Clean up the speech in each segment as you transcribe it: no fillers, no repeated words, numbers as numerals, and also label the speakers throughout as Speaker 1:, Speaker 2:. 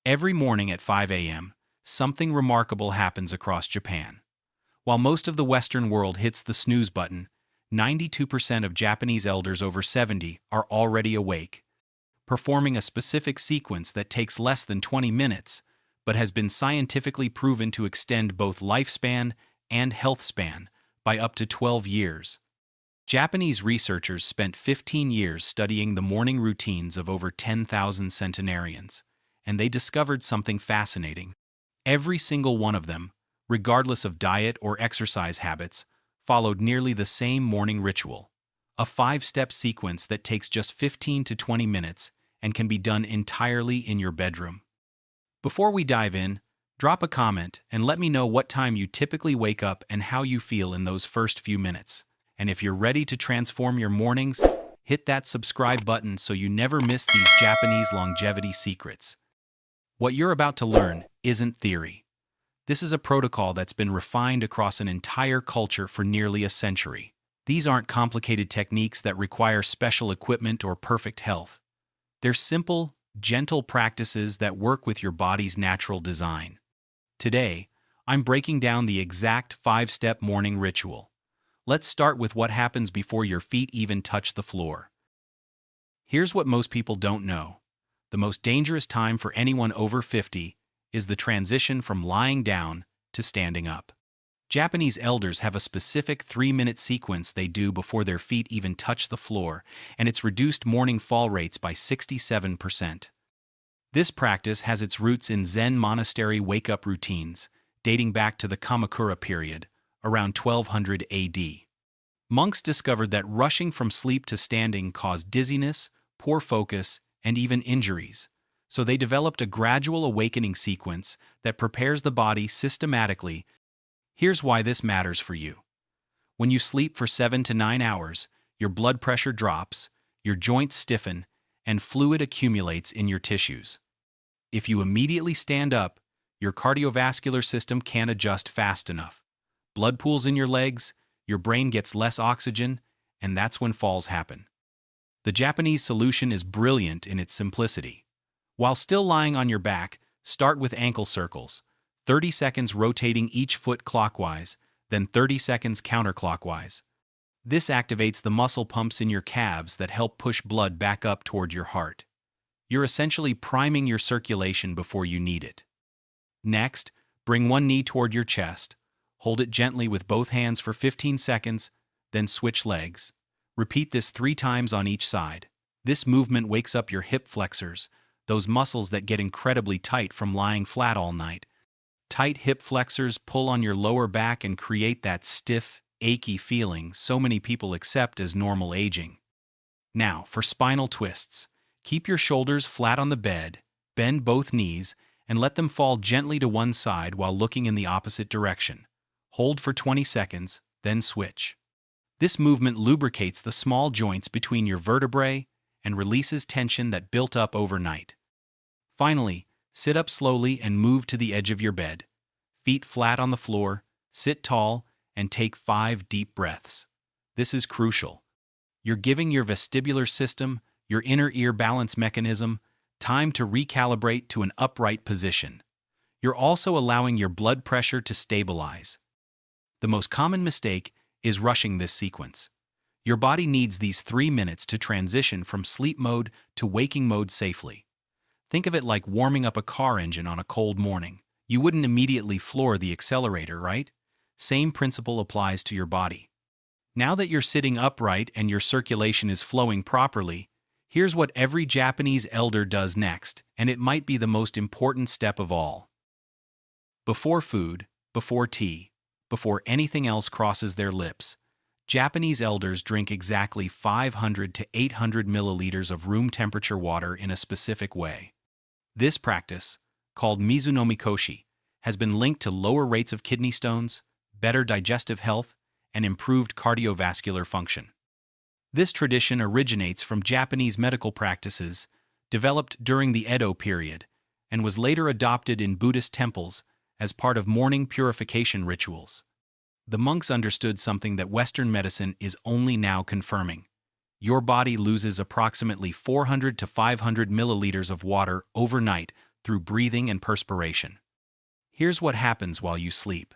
Speaker 1: Every morning at 5 a.m., something remarkable happens across Japan. While most of the Western world hits the snooze button, 92% of Japanese elders over 70 are already awake, performing a specific sequence that takes less than 20 minutes, but has been scientifically proven to extend both lifespan and health span by up to 12 years. Japanese researchers spent 15 years studying the morning routines of over 10,000 centenarians, and they discovered something fascinating. Every single one of them, regardless of diet or exercise habits, followed nearly the same morning ritual, a 5-step sequence that takes just 15 to 20 minutes and can be done entirely in your bedroom. Before we dive in, drop a comment and let me know what time you typically wake up and how you feel in those first few minutes. And if you're ready to transform your mornings, hit that subscribe button so you never miss these Japanese longevity secrets. What you're about to learn isn't theory. This is a protocol that's been refined across an entire culture for nearly a century. These aren't complicated techniques that require special equipment or perfect health. They're simple, gentle practices that work with your body's natural design. Today, I'm breaking down the exact 5-step morning ritual. Let's start with what happens before your feet even touch the floor. Here's what most people don't know. The most dangerous time for anyone over 50 is the transition from lying down to standing up. Japanese elders have a specific 3-minute sequence they do before their feet even touch the floor, and it's reduced morning fall rates by 67%. This practice has its roots in Zen monastery wake-up routines, dating back to the Kamakura period, around 1200 AD. Monks discovered that rushing from sleep to standing caused dizziness, poor focus, and even injuries, so they developed a gradual awakening sequence that prepares the body systematically. Here's why this matters for you. When you sleep for 7 to 9 hours, your blood pressure drops, your joints stiffen, and fluid accumulates in your tissues. If you immediately stand up, your cardiovascular system can't adjust fast enough. Blood pools in your legs, your brain gets less oxygen, and that's when falls happen. The Japanese solution is brilliant in its simplicity. While still lying on your back, start with ankle circles, 30 seconds rotating each foot clockwise, then 30 seconds counterclockwise. This activates the muscle pumps in your calves that help push blood back up toward your heart. You're essentially priming your circulation before you need it. Next, bring one knee toward your chest. Hold it gently with both hands for 15 seconds, then switch legs. Repeat this 3 times on each side. This movement wakes up your hip flexors, those muscles that get incredibly tight from lying flat all night. Tight hip flexors pull on your lower back and create that stiff, achy feeling so many people accept as normal aging. Now, for spinal twists. Keep your shoulders flat on the bed, bend both knees, and let them fall gently to one side while looking in the opposite direction. Hold for 20 seconds, then switch. This movement lubricates the small joints between your vertebrae and releases tension that built up overnight. Finally, sit up slowly and move to the edge of your bed. Feet flat on the floor, sit tall, and take 5 deep breaths. This is crucial. You're giving your vestibular system, your inner ear balance mechanism, time to recalibrate to an upright position. You're also allowing your blood pressure to stabilize. The most common mistake is rushing this sequence. Your body needs these 3 minutes to transition from sleep mode to waking mode safely. Think of it like warming up a car engine on a cold morning. You wouldn't immediately floor the accelerator, right? Same principle applies to your body. Now that you're sitting upright and your circulation is flowing properly, here's what every Japanese elder does next, and it might be the most important step of all. Before food, before tea, before anything else crosses their lips, Japanese elders drink exactly 500 to 800 milliliters of room temperature water in a specific way. This practice, called mizunomikoshi, has been linked to lower rates of kidney stones, better digestive health, and improved cardiovascular function. This tradition originates from Japanese medical practices developed during the Edo period and was later adopted in Buddhist temples as part of morning purification rituals. The monks understood something that Western medicine is only now confirming. Your body loses approximately 400 to 500 milliliters of water overnight through breathing and perspiration. Here's what happens while you sleep.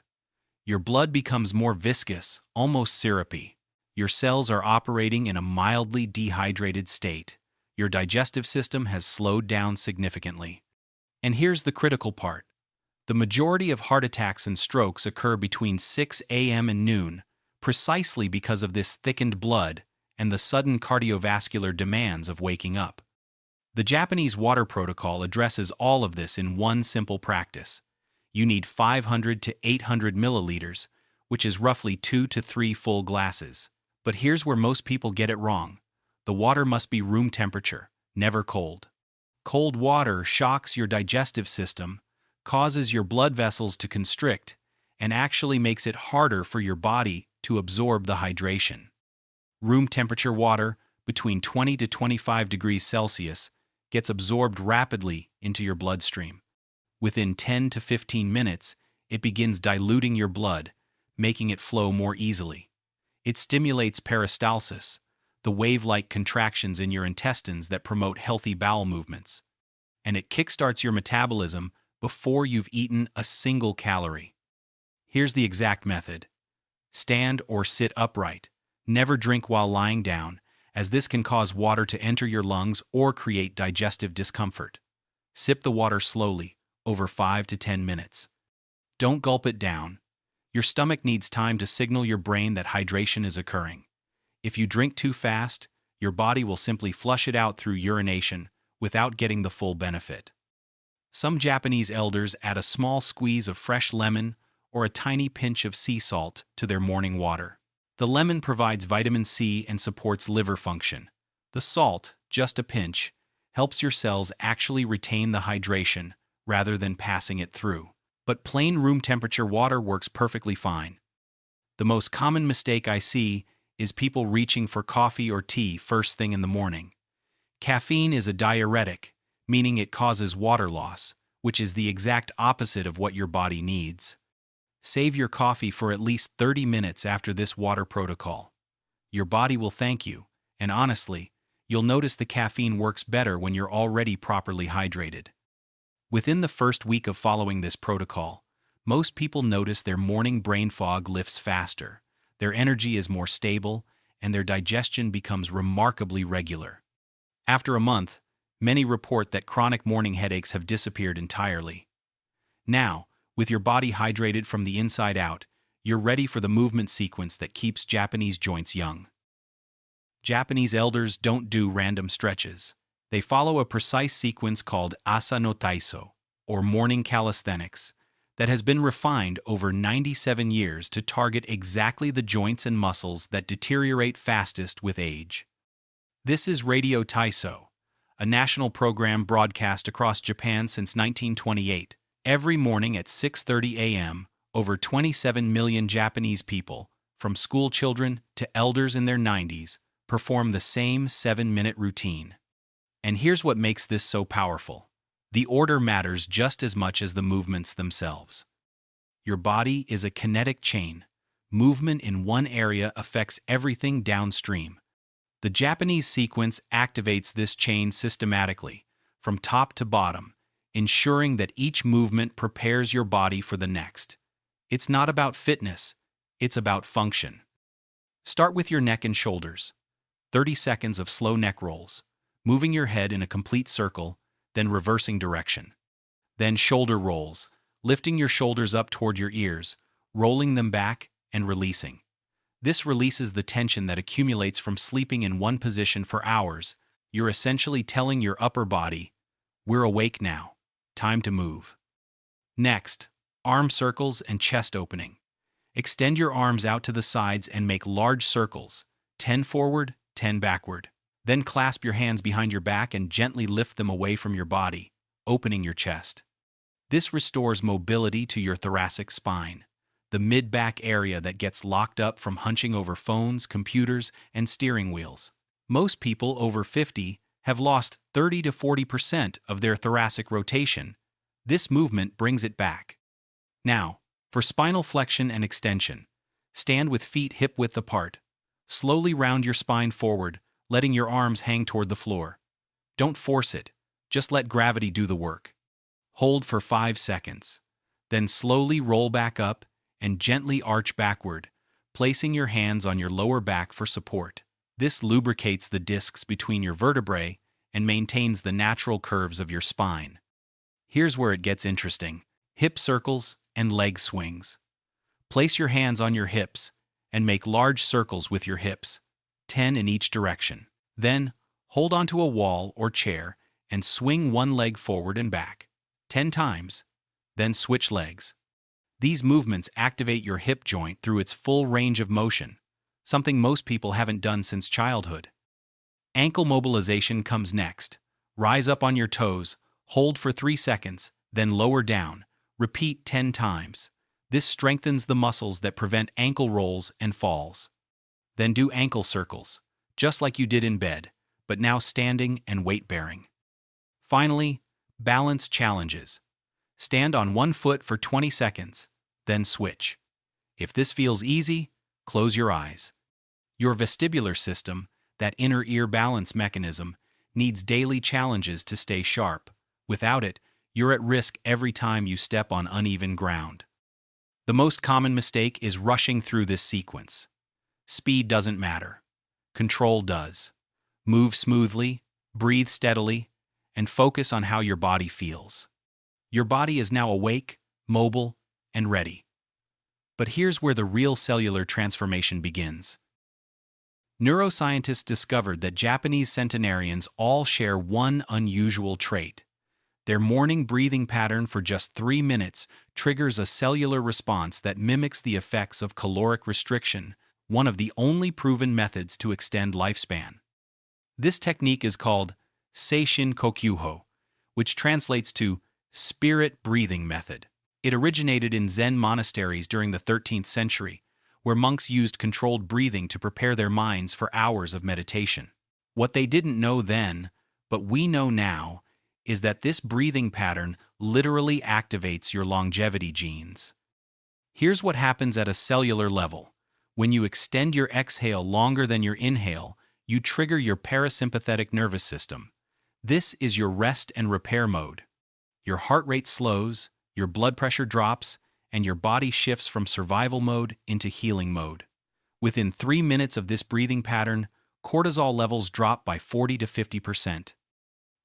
Speaker 1: Your blood becomes more viscous, almost syrupy. Your cells are operating in a mildly dehydrated state. Your digestive system has slowed down significantly. And here's the critical part. The majority of heart attacks and strokes occur between 6 a.m. and noon, precisely because of this thickened blood and the sudden cardiovascular demands of waking up. The Japanese water protocol addresses all of this in one simple practice. You need 500 to 800 milliliters, which is roughly 2 to 3 full glasses. But here's where most people get it wrong. The water must be room temperature, never cold. Cold water shocks your digestive system, causes your blood vessels to constrict, and actually makes it harder for your body to absorb the hydration. Room temperature water, between 20 to 25 degrees Celsius, gets absorbed rapidly into your bloodstream. Within 10 to 15 minutes, it begins diluting your blood, making it flow more easily. It stimulates peristalsis, the wave-like contractions in your intestines that promote healthy bowel movements. And it kickstarts your metabolism before you've eaten a single calorie. Here's the exact method. Stand or sit upright. Never drink while lying down, as this can cause water to enter your lungs or create digestive discomfort. Sip the water slowly, over 5 to 10 minutes. Don't gulp it down. Your stomach needs time to signal your brain that hydration is occurring. If you drink too fast, your body will simply flush it out through urination without getting the full benefit. Some Japanese elders add a small squeeze of fresh lemon or a tiny pinch of sea salt to their morning water. The lemon provides vitamin C and supports liver function. The salt, just a pinch, helps your cells actually retain the hydration rather than passing it through. But plain room temperature water works perfectly fine. The most common mistake I see is people reaching for coffee or tea first thing in the morning. Caffeine is a diuretic, meaning it causes water loss, which is the exact opposite of what your body needs. Save your coffee for at least 30 minutes after this water protocol. Your body will thank you, and honestly, you'll notice the caffeine works better when you're already properly hydrated. Within the first week of following this protocol, most people notice their morning brain fog lifts faster, their energy is more stable, and their digestion becomes remarkably regular. After a month, many report that chronic morning headaches have disappeared entirely. Now, with your body hydrated from the inside out, you're ready for the movement sequence that keeps Japanese joints young. Japanese elders don't do random stretches. They follow a precise sequence called asa no taiso, or morning calisthenics, that has been refined over 97 years to target exactly the joints and muscles that deteriorate fastest with age. This is Radio Taiso, a national program broadcast across Japan since 1928. Every morning at 6:30 a.m., over 27 million Japanese people, from school children to elders in their 90s, perform the same 7-minute routine. And here's what makes this so powerful. The order matters just as much as the movements themselves. Your body is a kinetic chain. Movement in one area affects everything downstream. The Japanese sequence activates this chain systematically, from top to bottom, ensuring that each movement prepares your body for the next. It's not about fitness, it's about function. Start with your neck and shoulders. 30 seconds of slow neck rolls, moving your head in a complete circle, then reversing direction. Then shoulder rolls, lifting your shoulders up toward your ears, rolling them back, and releasing. This releases the tension that accumulates from sleeping in one position for hours. You're essentially telling your upper body, "We're awake now. Time to move." Next, arm circles and chest opening. Extend your arms out to the sides and make large circles, 10 forward, 10 backward. Then clasp your hands behind your back and gently lift them away from your body, opening your chest. This restores mobility to your thoracic spine, the mid-back area that gets locked up from hunching over phones, computers, and steering wheels. Most people over 50 have lost 30 to 40% of their thoracic rotation. This movement brings it back. Now, for spinal flexion and extension, stand with feet hip-width apart. Slowly round your spine forward, letting your arms hang toward the floor. Don't force it, just let gravity do the work. Hold for 5 seconds. Then slowly roll back up and gently arch backward, placing your hands on your lower back for support. This lubricates the discs between your vertebrae and maintains the natural curves of your spine. Here's where it gets interesting: hip circles and leg swings. Place your hands on your hips and make large circles with your hips, 10 in each direction. Then, hold onto a wall or chair and swing one leg forward and back, 10 times. Then switch legs. These movements activate your hip joint through its full range of motion, something most people haven't done since childhood. Ankle mobilization comes next. Rise up on your toes, hold for 3 seconds, then lower down. Repeat 10 times. This strengthens the muscles that prevent ankle rolls and falls. Then do ankle circles, just like you did in bed, but now standing and weight-bearing. Finally, balance challenges. Stand on one foot for 20 seconds, then switch. If this feels easy, close your eyes. Your vestibular system, that inner ear balance mechanism, needs daily challenges to stay sharp. Without it, you're at risk every time you step on uneven ground. The most common mistake is rushing through this sequence. Speed doesn't matter. Control does. Move smoothly, breathe steadily, and focus on how your body feels. Your body is now awake, mobile, and ready. But here's where the real cellular transformation begins. Neuroscientists discovered that Japanese centenarians all share one unusual trait. Their morning breathing pattern for just 3 minutes triggers a cellular response that mimics the effects of caloric restriction, one of the only proven methods to extend lifespan. This technique is called Seishin Kokyuho, which translates to spirit breathing method. It originated in Zen monasteries during the 13th century, where monks used controlled breathing to prepare their minds for hours of meditation. What they didn't know then, but we know now, is that this breathing pattern literally activates your longevity genes. Here's what happens at a cellular level. When you extend your exhale longer than your inhale, you trigger your parasympathetic nervous system. This is your rest and repair mode. Your heart rate slows, your blood pressure drops, and your body shifts from survival mode into healing mode. Within 3 minutes of this breathing pattern, cortisol levels drop by 40 to 50%.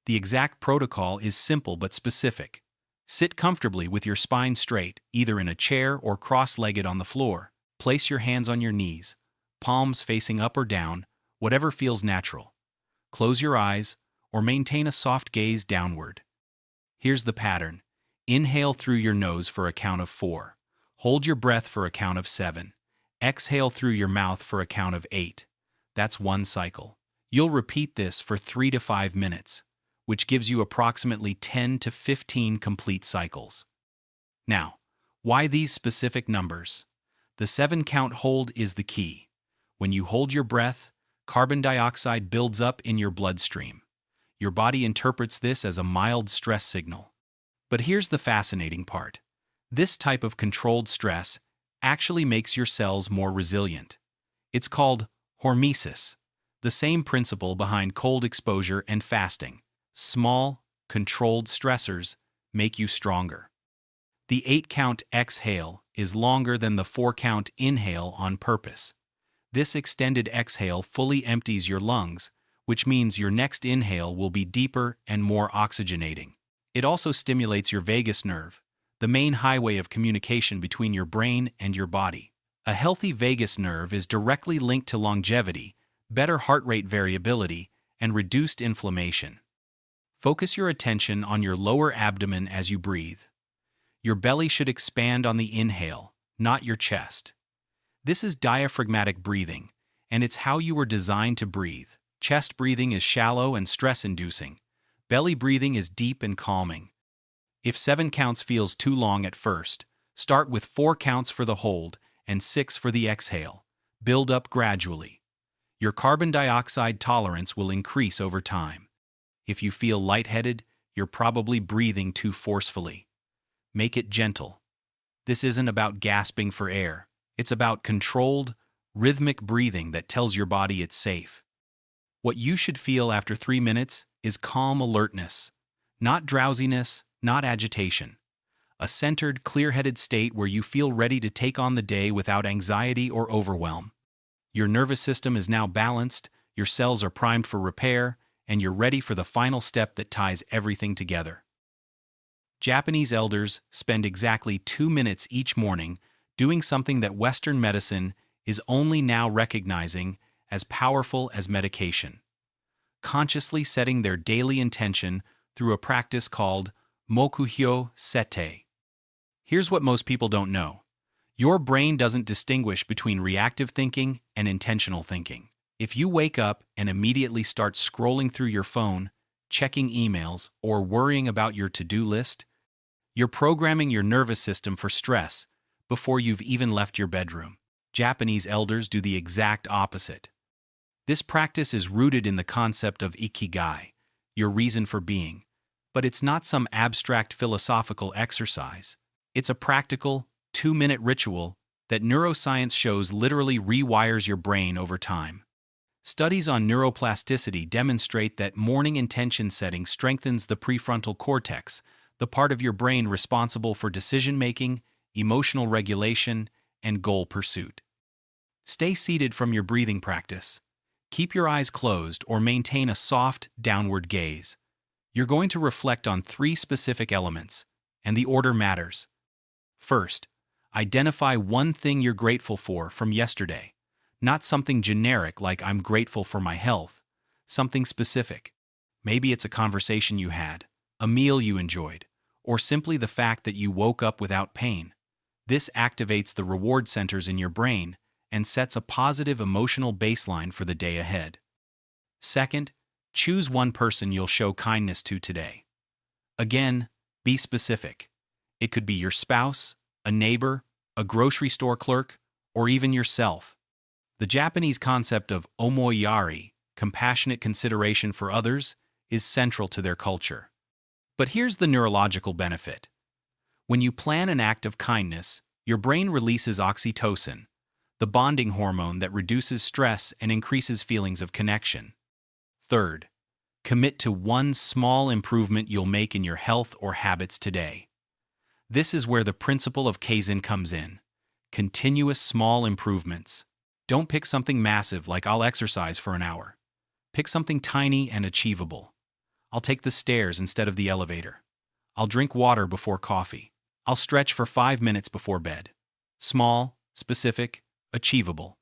Speaker 1: The exact protocol is simple but specific. Sit comfortably with your spine straight, either in a chair or cross-legged on the floor. Place your hands on your knees, palms facing up or down, whatever feels natural. Close your eyes or maintain a soft gaze downward. Here's the pattern. Inhale through your nose for a count of 4. Hold your breath for a count of 7. Exhale through your mouth for a count of 8. That's one cycle. You'll repeat this for 3 to 5 minutes, which gives you approximately 10 to 15 complete cycles. Now, why these specific numbers? The 7-count hold is the key. When you hold your breath, carbon dioxide builds up in your bloodstream. Your body interprets this as a mild stress signal. But here's the fascinating part. This type of controlled stress actually makes your cells more resilient. It's called hormesis, the same principle behind cold exposure and fasting. Small, controlled stressors make you stronger. The 8-count exhale is longer than the 4-count inhale on purpose. This extended exhale fully empties your lungs, which means your next inhale will be deeper and more oxygenating. It also stimulates your vagus nerve, the main highway of communication between your brain and your body. A healthy vagus nerve is directly linked to longevity, better heart rate variability, and reduced inflammation. Focus your attention on your lower abdomen as you breathe. Your belly should expand on the inhale, not your chest. This is diaphragmatic breathing, and it's how you were designed to breathe. Chest breathing is shallow and stress-inducing. Belly breathing is deep and calming. If 7 counts feels too long at first, start with 4 counts for the hold and 6 for the exhale. Build up gradually. Your carbon dioxide tolerance will increase over time. If you feel lightheaded, you're probably breathing too forcefully. Make it gentle. This isn't about gasping for air. It's about controlled, rhythmic breathing that tells your body it's safe. What you should feel after 3 minutes is calm alertness, not drowsiness, not agitation. A centered, clear-headed state where you feel ready to take on the day without anxiety or overwhelm. Your nervous system is now balanced, your cells are primed for repair, and you're ready for the final step that ties everything together. Japanese elders spend exactly 2 minutes each morning doing something that Western medicine is only now recognizing as powerful as medication. Consciously setting their daily intention through a practice called mokuhyo sete. Here's what most people don't know. Your brain doesn't distinguish between reactive thinking and intentional thinking. If you wake up and immediately start scrolling through your phone, checking emails, or worrying about your to-do list, you're programming your nervous system for stress before you've even left your bedroom. Japanese elders do the exact opposite. This practice is rooted in the concept of ikigai, your reason for being, but it's not some abstract philosophical exercise. It's a practical, 2-minute ritual that neuroscience shows literally rewires your brain over time. Studies on neuroplasticity demonstrate that morning intention setting strengthens the prefrontal cortex, the part of your brain responsible for decision-making, emotional regulation, and goal pursuit. Stay seated from your breathing practice. Keep your eyes closed or maintain a soft, downward gaze. You're going to reflect on 3 specific elements, and the order matters. First, identify one thing you're grateful for from yesterday. Not something generic like "I'm grateful for my health," something specific. Maybe it's a conversation you had, a meal you enjoyed, or simply the fact that you woke up without pain. This activates the reward centers in your brain and sets a positive emotional baseline for the day ahead. Second, choose one person you'll show kindness to today. Again, be specific. It could be your spouse, a neighbor, a grocery store clerk, or even yourself. The Japanese concept of omoiyari, compassionate consideration for others, is central to their culture. But here's the neurological benefit. When you plan an act of kindness, your brain releases oxytocin, the bonding hormone that reduces stress and increases feelings of connection. Third, commit to one small improvement you'll make in your health or habits today. This is where the principle of kaizen comes in. Continuous small improvements. Don't pick something massive like "I'll exercise for an hour." Pick something tiny and achievable. "I'll take the stairs instead of the elevator." "I'll drink water before coffee." "I'll stretch for 5 minutes before bed." Small, specific, achievable.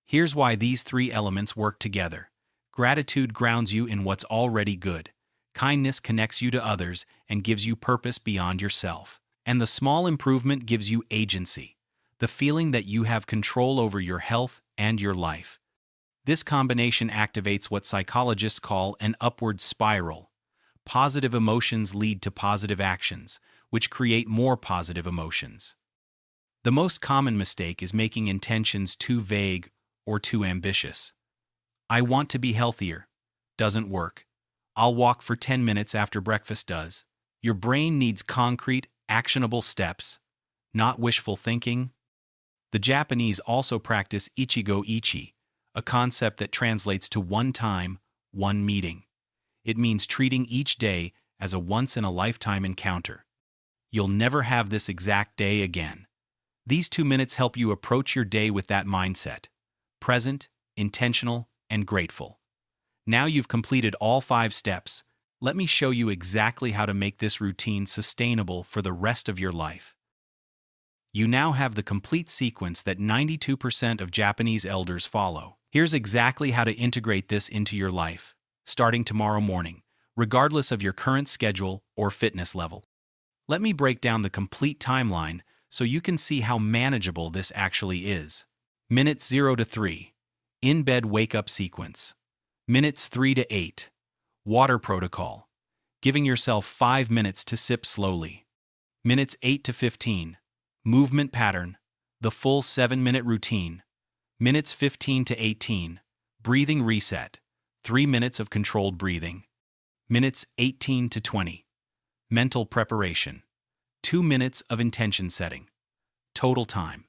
Speaker 1: Here's why these 3 elements work together. Gratitude grounds you in what's already good. Kindness connects you to others and gives you purpose beyond yourself. And the small improvement gives you agency, the feeling that you have control over your health and your life. This combination activates what psychologists call an upward spiral. Positive emotions lead to positive actions, which create more positive emotions. The most common mistake is making intentions too vague or too ambitious. "I want to be healthier" doesn't work. "I'll walk for 10 minutes after breakfast" does. Your brain needs concrete, actionable steps, not wishful thinking. The Japanese also practice ichigo ichi, a concept that translates to one time, one meeting. It means treating each day as a once-in-a-lifetime encounter. You'll never have this exact day again. These 2 minutes help you approach your day with that mindset: present, intentional, and grateful. Now you've completed all 5 steps. Let me show you exactly how to make this routine sustainable for the rest of your life. You now have the complete sequence that 92% of Japanese elders follow. Here's exactly how to integrate this into your life, starting tomorrow morning, regardless of your current schedule or fitness level. Let me break down the complete timeline so you can see how manageable this actually is. Minutes 0 to 3. In-bed wake-up sequence. Minutes 3 to 8. Water protocol. Giving yourself 5 minutes to sip slowly. Minutes 8 to 15. Movement pattern. The full 7-minute routine. Minutes 15 to 18. Breathing reset. 3 minutes of controlled breathing. Minutes 18 to 20. Mental preparation. 2 minutes of intention setting. Total time: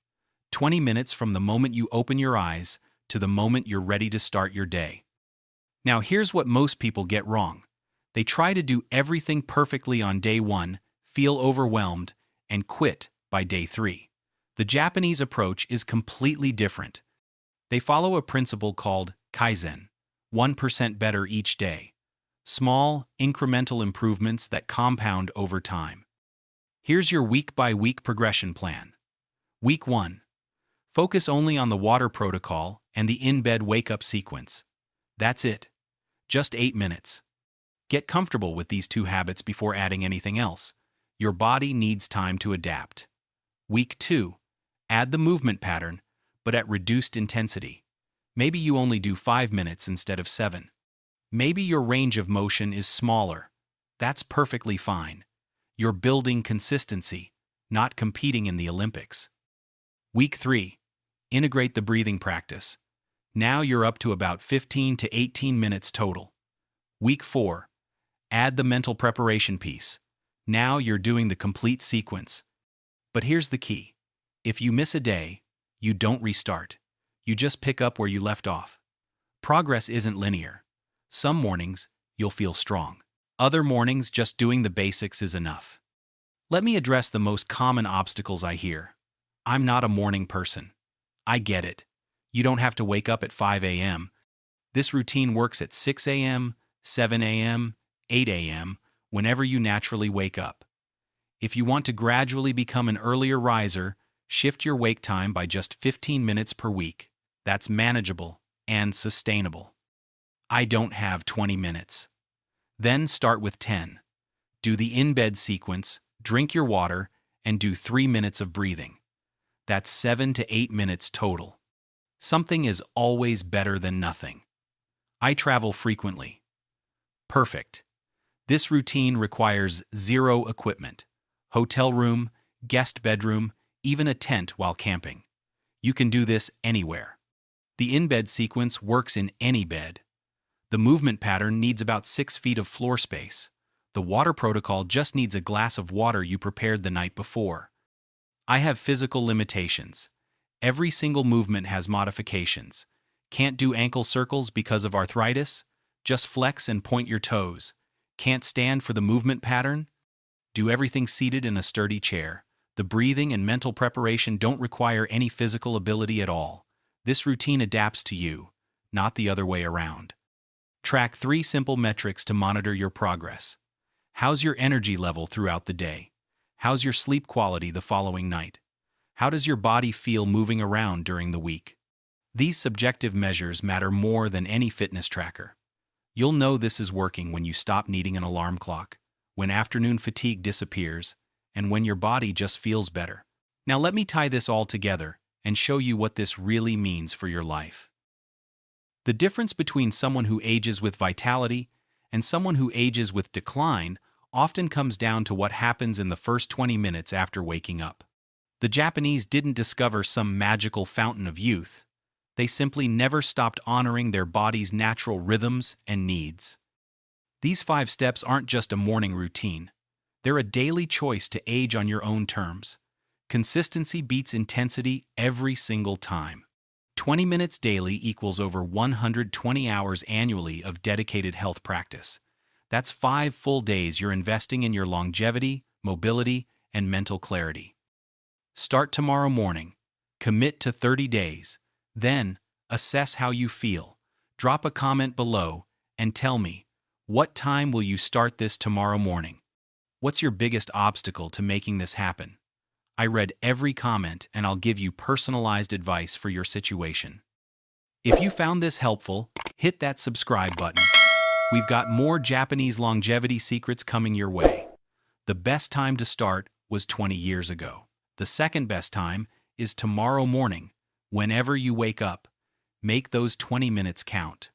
Speaker 1: 20 minutes from the moment you open your eyes to the moment you're ready to start your day. Now here's what most people get wrong. They try to do everything perfectly on day 1, feel overwhelmed, and quit by day 3. The Japanese approach is completely different. They follow a principle called kaizen, 1% better each day. Small, incremental improvements that compound over time. Here's your week-by-week progression plan. Week 1. Focus only on the water protocol and the in-bed wake-up sequence. That's it. Just 8 minutes. Get comfortable with these 2 habits before adding anything else. Your body needs time to adapt. Week 2. Add the movement pattern, but at reduced intensity. Maybe you only do 5 minutes instead of 7. Maybe your range of motion is smaller. That's perfectly fine. You're building consistency, not competing in the Olympics. Week 3. Integrate the breathing practice. Now you're up to about 15 to 18 minutes total. Week 4. Add the mental preparation piece. Now you're doing the complete sequence. But here's the key. If you miss a day, you don't restart. You just pick up where you left off. Progress isn't linear. Some mornings, you'll feel strong. Other mornings, just doing the basics is enough. Let me address the most common obstacles I hear. I'm not a morning person. I get it. You don't have to wake up at 5 a.m. This routine works at 6 a.m., 7 a.m., 8 a.m., whenever you naturally wake up. If you want to gradually become an earlier riser, shift your wake time by just 15 minutes per week. That's manageable and sustainable. I don't have 20 minutes. Then start with 10. Do the in-bed sequence, drink your water, and do 3 minutes of breathing. That's 7 to 8 minutes total. Something is always better than nothing. I travel frequently. Perfect. This routine requires 0 equipment. Hotel room, guest bedroom, even a tent while camping. You can do this anywhere. The in-bed sequence works in any bed. The movement pattern needs about 6 feet of floor space. The water protocol just needs a glass of water you prepared the night before. I have physical limitations. Every single movement has modifications. Can't do ankle circles because of arthritis? Just flex and point your toes. Can't stand for the movement pattern? Do everything seated in a sturdy chair. The breathing and mental preparation don't require any physical ability at all. This routine adapts to you, not the other way around. Track 3 simple metrics to monitor your progress. How's your energy level throughout the day? How's your sleep quality the following night? How does your body feel moving around during the week? These subjective measures matter more than any fitness tracker. You'll know this is working when you stop needing an alarm clock, when afternoon fatigue disappears, and when your body just feels better. Now let me tie this all together and show you what this really means for your life. The difference between someone who ages with vitality and someone who ages with decline often comes down to what happens in the first 20 minutes after waking up. The Japanese didn't discover some magical fountain of youth. They simply never stopped honoring their body's natural rhythms and needs. These 5 steps aren't just a morning routine. They're a daily choice to age on your own terms. Consistency beats intensity every single time. 20 minutes daily equals over 120 hours annually of dedicated health practice. That's 5 full days you're investing in your longevity, mobility, and mental clarity. Start tomorrow morning. Commit to 30 days. Then, assess how you feel. Drop a comment below and tell me, what time will you start this tomorrow morning? What's your biggest obstacle to making this happen? I read every comment and I'll give you personalized advice for your situation. If you found this helpful, hit that subscribe button. We've got more Japanese longevity secrets coming your way. The best time to start was 20 years ago. The second best time is tomorrow morning. Whenever you wake up, make those 20 minutes count.